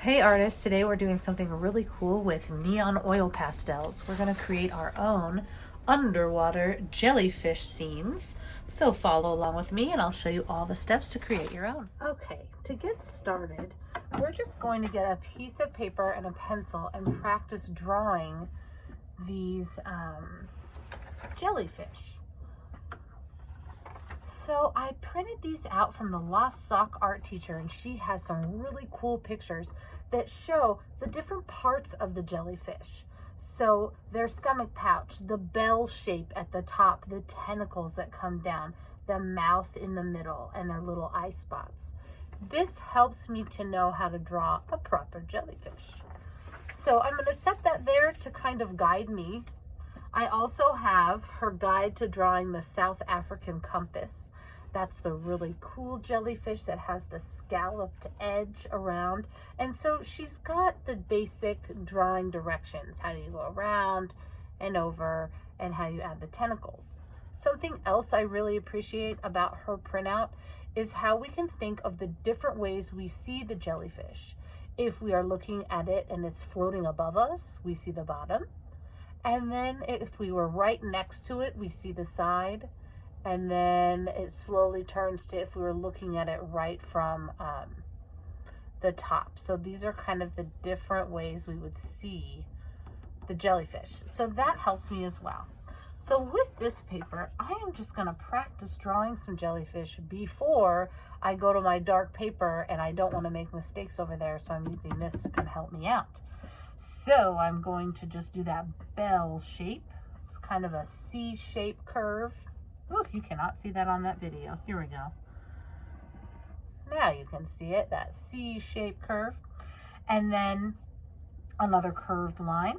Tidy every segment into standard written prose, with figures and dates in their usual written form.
Hey artists, today we're doing something really cool with neon oil pastels. We're going to create our own underwater jellyfish scenes. So follow along with me and I'll show you all the steps to create your own. Okay, to get started, we're just going to get a piece of paper and a pencil and practice drawing these jellyfish. So I printed these out from the Lost Sock art teacher, and she has some really cool pictures that show the different parts of the jellyfish. So their stomach pouch, the bell shape at the top, the tentacles that come down, the mouth in the middle, and their little eye spots. This helps me to know how to draw a proper jellyfish. So I'm going to set that there to kind of guide me. I also have her guide to drawing the South African compass. That's the really cool jellyfish that has the scalloped edge around. And so she's got the basic drawing directions. How do you go around and over, and how you add the tentacles. Something else I really appreciate about her printout is how we can think of the different ways we see the jellyfish. If we are looking at it and it's floating above us, we see the bottom. And then if we were right next to it, we see the side. And then it slowly turns to if we were looking at it right from the top. So these are kind of the different ways we would see the jellyfish. So that helps me as well. So with this paper, I am just going to practice drawing some jellyfish before I go to my dark paper, and I don't want to make mistakes over there. So I'm using this to kind of help me out. So I'm going to just do that bell shape. It's kind of a C-shaped curve. Oh, you cannot see that on that video. Here we go. Now you can see it, that C-shaped curve. And then another curved line,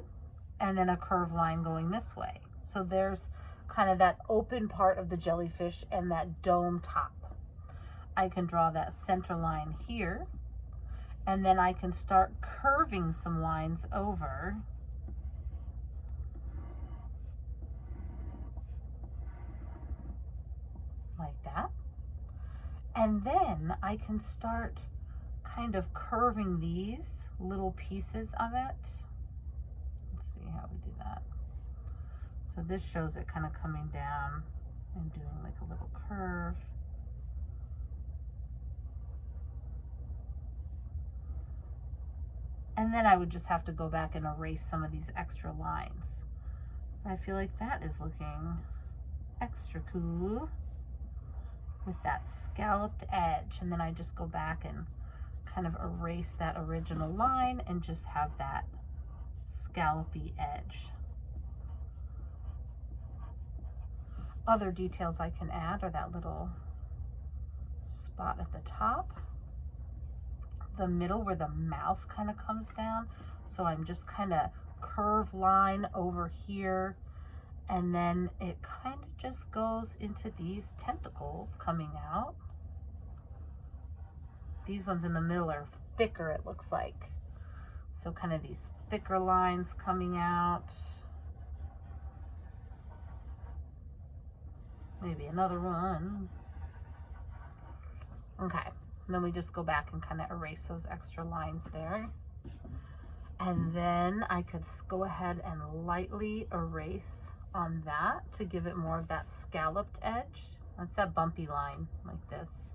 and then a curved line going this way. So there's kind of that open part of the jellyfish and that dome top. I can draw that center line here. And then I can start curving some lines over. Like that. And then I can start kind of curving these little pieces of it. Let's see how we do that. So this shows it kind of coming down and doing like a little curve. And then I would just have to go back and erase some of these extra lines. I feel like that is looking extra cool with that scalloped edge. And then I just go back and kind of erase that original line and just have that scallopy edge. Other details I can add are that little spot at the top, the middle where the mouth kind of comes down. So I'm just kind of curve line over here, and then it kind of just goes into these tentacles coming out. These ones in the middle are thicker, it looks like. So kind of these thicker lines coming out. Maybe another one. Okay. And then we just go back and kind of erase those extra lines there. And then I could go ahead and lightly erase on that to give it more of that scalloped edge. That's that bumpy line like this.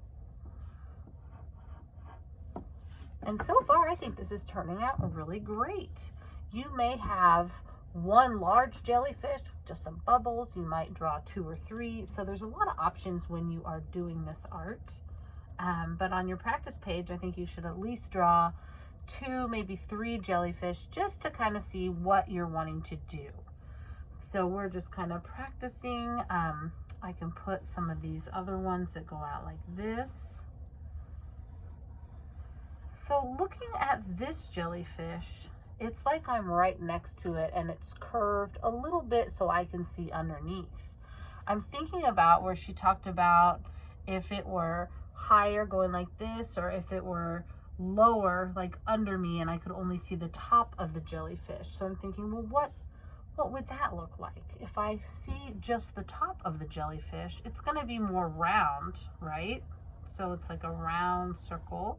And so far, I think this is turning out really great. You may have one large jellyfish with just some bubbles. You might draw 2 or 3. So there's a lot of options when you are doing this art. But on your practice page, I think you should at least draw 2, maybe 3 jellyfish just to kind of see what you're wanting to do. So we're just kind of practicing. I can put some of these other ones that go out like this. So looking at this jellyfish, it's like I'm right next to it and it's curved a little bit so I can see underneath. I'm thinking about where she talked about if it were higher going like this, or if it were lower like under me and I could only see the top of the jellyfish. So I'm thinking, well, what would that look like? If I see just the top of the jellyfish, it's going to be more round, right? So it's like a round circle.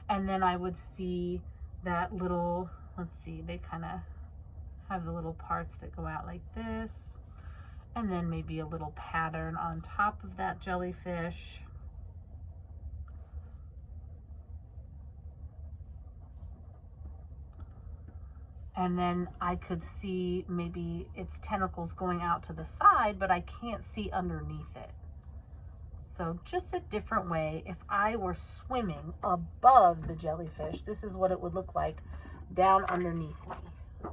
And then I would see that little, let's see, they kind of have the little parts that go out like this, and then maybe a little pattern on top of that jellyfish. And then I could see maybe its tentacles going out to the side, but I can't see underneath it. So just a different way. If I were swimming above the jellyfish, this is what it would look like down underneath me,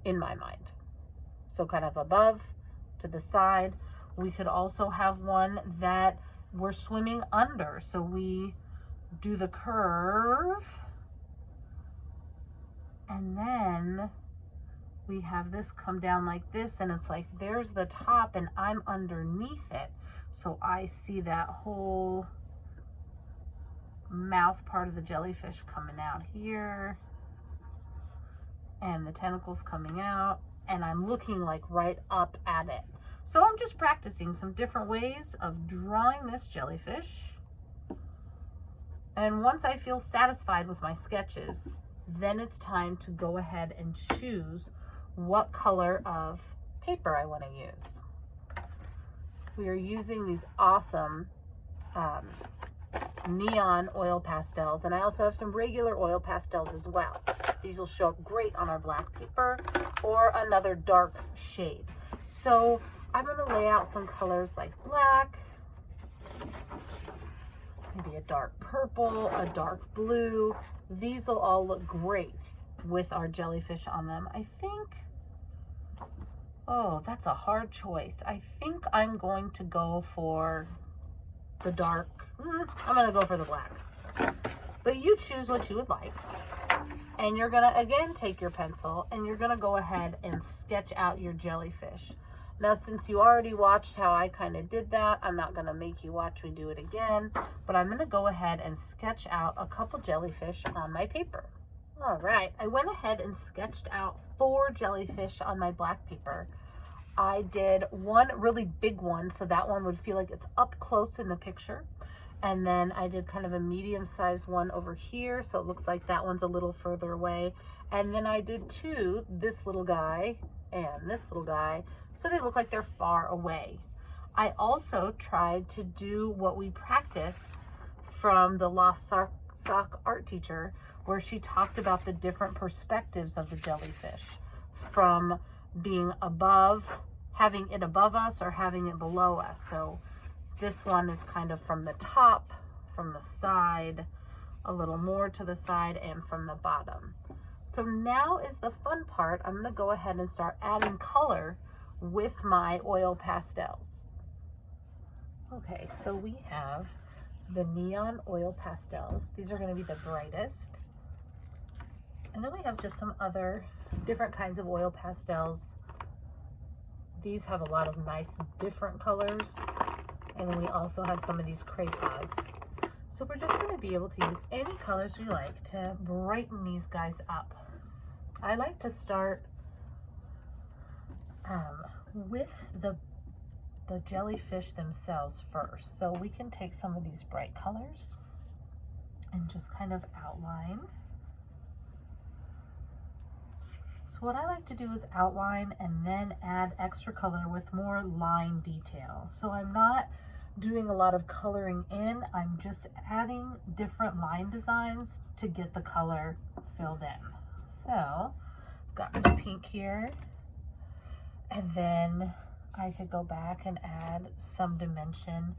in my mind. So kind of above to the side. We could also have one that we're swimming under. So we do the curve, and then we have this come down like this, and it's like there's the top and I'm underneath it. So I see that whole mouth part of the jellyfish coming out here, and the tentacles coming out, and I'm looking like right up at it. So I'm just practicing some different ways of drawing this jellyfish. And once I feel satisfied with my sketches, then it's time to go ahead and choose what color of paper I want to use. We are using these awesome neon oil pastels, and I also have some regular oil pastels as well. These will show up great on our black paper or another dark shade. So I'm going to lay out some colors like black, maybe a dark purple, a dark blue. These will all look great with our jellyfish on them. I think, oh, that's a hard choice. I think I'm going to go for the dark. I'm going to go for the black. But you choose what you would like. And you're going to, again, take your pencil and you're going to go ahead and sketch out your jellyfish. Now, since you already watched how I kind of did that, I'm not going to make you watch me do it again, but I'm going to go ahead and sketch out a couple jellyfish on my paper. All right, I went ahead and sketched out 4 jellyfish on my black paper. I did one really big one, so that one would feel like it's up close in the picture. And then I did kind of a medium-sized one over here, so it looks like that one's a little further away. And then I did 2, this little guy and this little guy, so they look like they're far away. I also tried to do what we practice from the Lost Sock art teacher, where she talked about the different perspectives of the jellyfish, from being above, having it above us, or having it below us. So this one is kind of from the top, from the side, a little more to the side, and from the bottom. So now is the fun part. I'm going to go ahead and start adding color with my oil pastels. Okay, so we have the neon oil pastels. These are going to be the brightest. And then we have just some other different kinds of oil pastels. These have a lot of nice different colors. And then we also have some of these crayons. So we're just going to be able to use any colors we like to brighten these guys up. I like to start with the jellyfish themselves first. So we can take some of these bright colors and just kind of outline. So what I like to do is outline and then add extra color with more line detail. So I'm not doing a lot of coloring in, I'm just adding different line designs to get the color filled in. So got some pink here, and then I could go back and add some dimension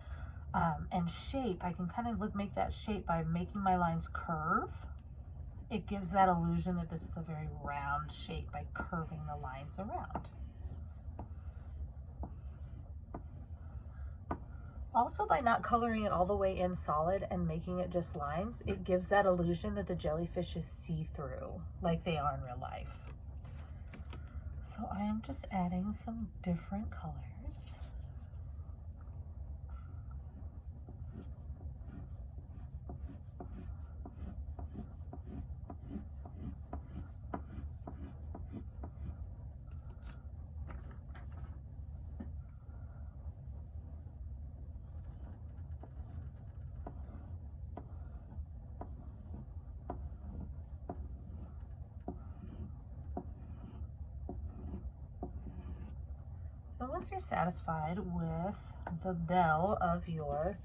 and shape. I can kind of make that shape by making my lines curve. It gives that illusion that this is a very round shape by curving the lines around. Also, by not coloring it all the way in solid and making it just lines, it gives that illusion that the jellyfish is see-through, like they are in real life. So I am just adding some different colors. once you're satisfied with the bell of your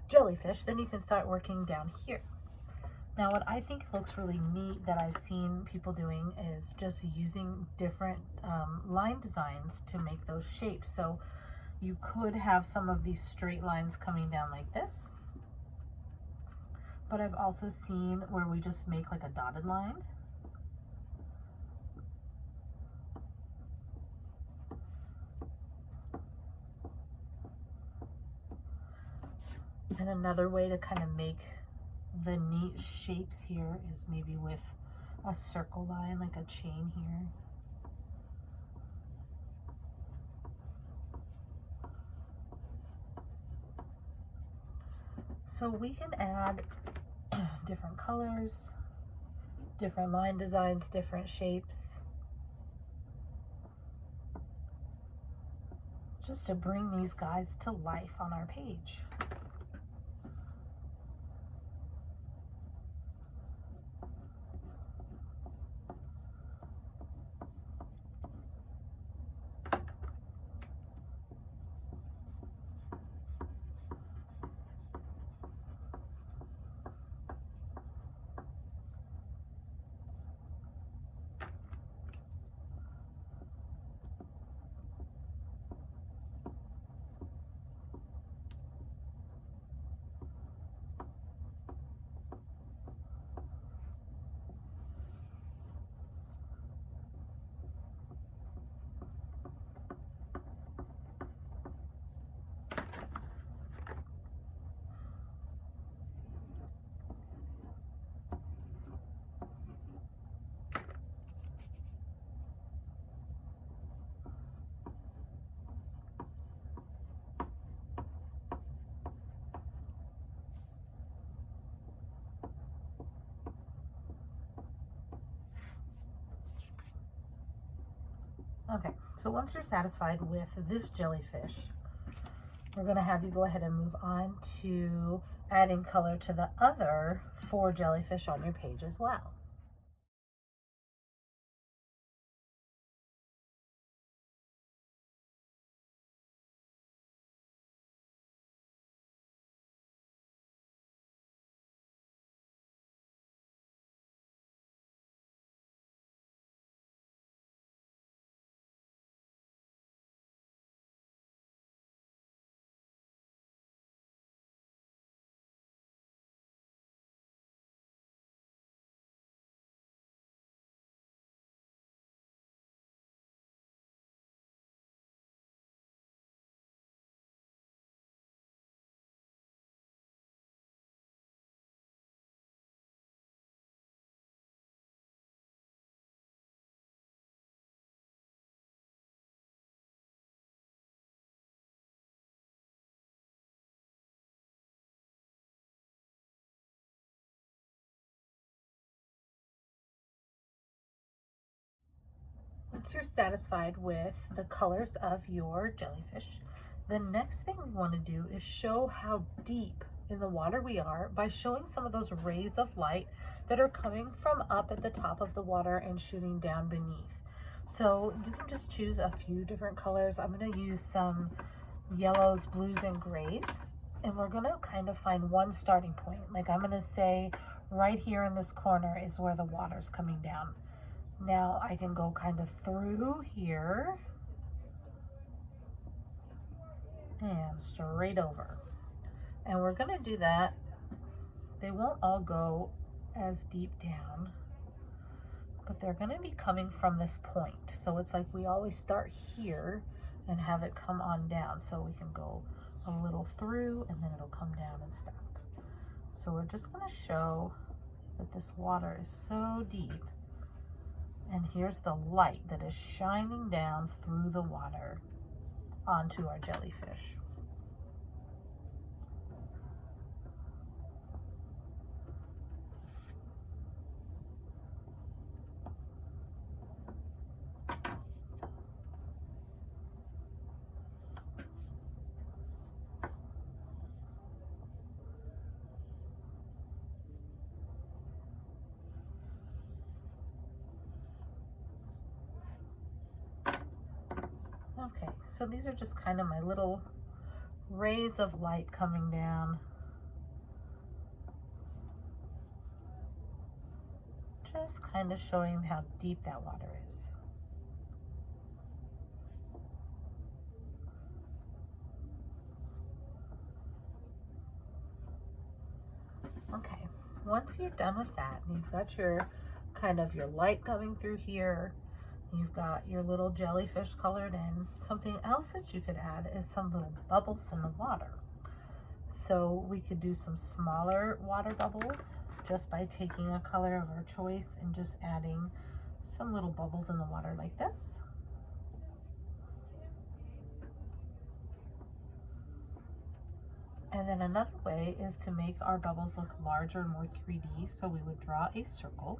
jellyfish, then you can start working down here. Now, what I think looks really neat that I've seen people doing is just using different line designs to make those shapes. So you could have some of these straight lines coming down like this, but I've also seen where we just make like a dotted line. And another way to kind of make the neat shapes here is maybe with a circle line, like a chain here. So we can add different colors, different line designs, different shapes, just to bring these guys to life on our page. Okay, so once you're satisfied with this jellyfish, we're going to have you go ahead and move on to adding color to the other 4 jellyfish on your page as well. Once you're satisfied with the colors of your jellyfish, the next thing we want to do is show how deep in the water we are by showing some of those rays of light that are coming from up at the top of the water and shooting down beneath. So you can just choose a few different colors. I'm going to use some yellows, blues, and grays, and we're going to kind of find one starting point. Like I'm going to say right here in this corner is where the water's coming down. Now I can go kind of through here and straight over. And we're going to do that. They won't all go as deep down, but they're going to be coming from this point. So it's like we always start here and have it come on down. So we can go a little through and then it'll come down and stop. So we're just going to show that this water is so deep. And here's the light that is shining down through the water onto our jellyfish. Okay, So these are just kind of my little rays of light coming down. Just kind of showing how deep that water is. Okay, once you're done with that, and you've got your kind of your light coming through here, you've got your little jellyfish colored in, something else that you could add is some little bubbles in the water. So we could do some smaller water bubbles just by taking a color of our choice and just adding some little bubbles in the water like this. And then another way is to make our bubbles look larger, more 3D. So we would draw a circle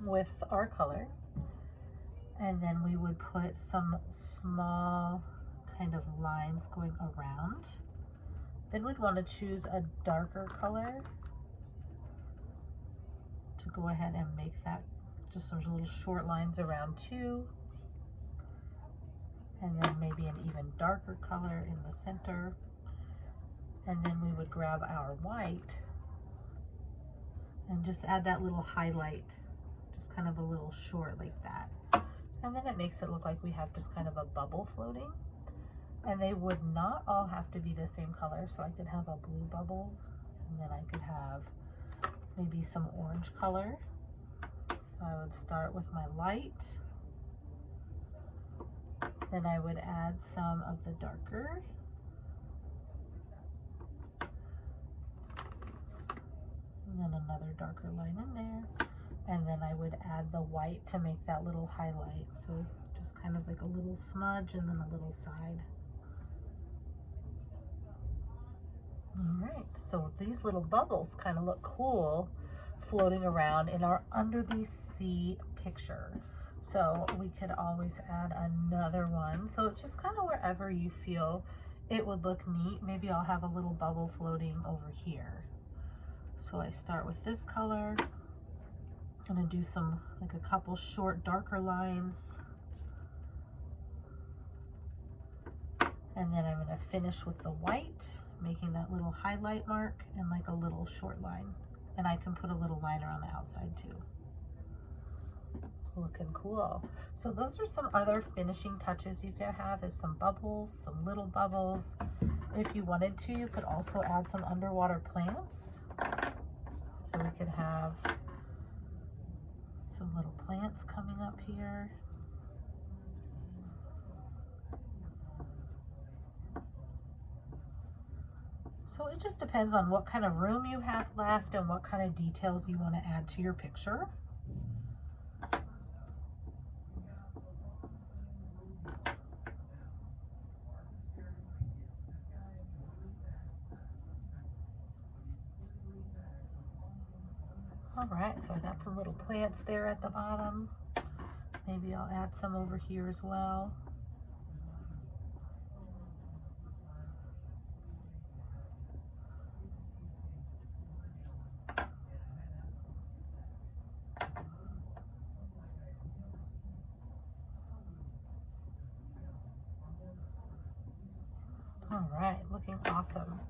with our color, and then we would put some small kind of lines going around. Then we'd want to choose a darker color to go ahead and make that just those little short lines around too. And then maybe an even darker color in the center. And then we would grab our white and just add that little highlight, just kind of a little short like that. And then it makes it look like we have just kind of a bubble floating. And they would not all have to be the same color. So I could have a blue bubble, and then I could have maybe some orange color. So I would start with my light. Then I would add some of the darker. And then another darker line in there. And then I would add the white to make that little highlight. So just kind of like a little smudge and then a little side. All right, so these little bubbles kind of look cool floating around in our under the sea picture. So we could always add another one. So it's just kind of wherever you feel it would look neat. Maybe I'll have a little bubble floating over here. So I start with this color. I'm gonna do some, like a couple short, darker lines. And then I'm gonna finish with the white, making that little highlight mark and like a little short line. And I can put a little line around the outside too. Looking cool. So those are some other finishing touches you could have, is some bubbles, some little bubbles. If you wanted to, you could also add some underwater plants. So we could have some little plants coming up here. So it just depends on what kind of room you have left and what kind of details you want to add to your picture. All right, so I got some little plants there at the bottom. Maybe I'll add some over here as well. All right, looking awesome.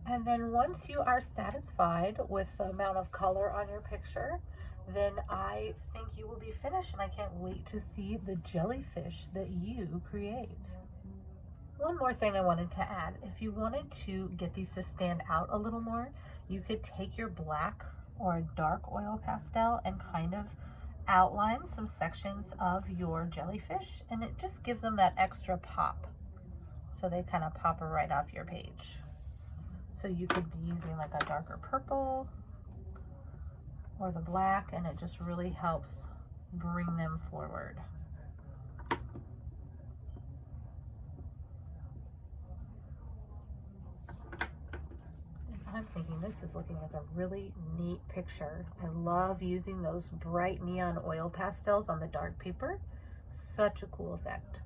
And then once you are satisfied with the amount of color on your picture, then I think you will be finished, and I can't wait to see the jellyfish that you create. One more thing I wanted to add, if you wanted to get these to stand out a little more, you could take your black or a dark oil pastel and kind of outline some sections of your jellyfish, and it just gives them that extra pop. So they kind of pop right off your page. So you could be using like a darker purple or the black, and it just really helps bring them forward. I'm thinking this is looking like a really neat picture. I love using those bright neon oil pastels on the dark paper. Such a cool effect.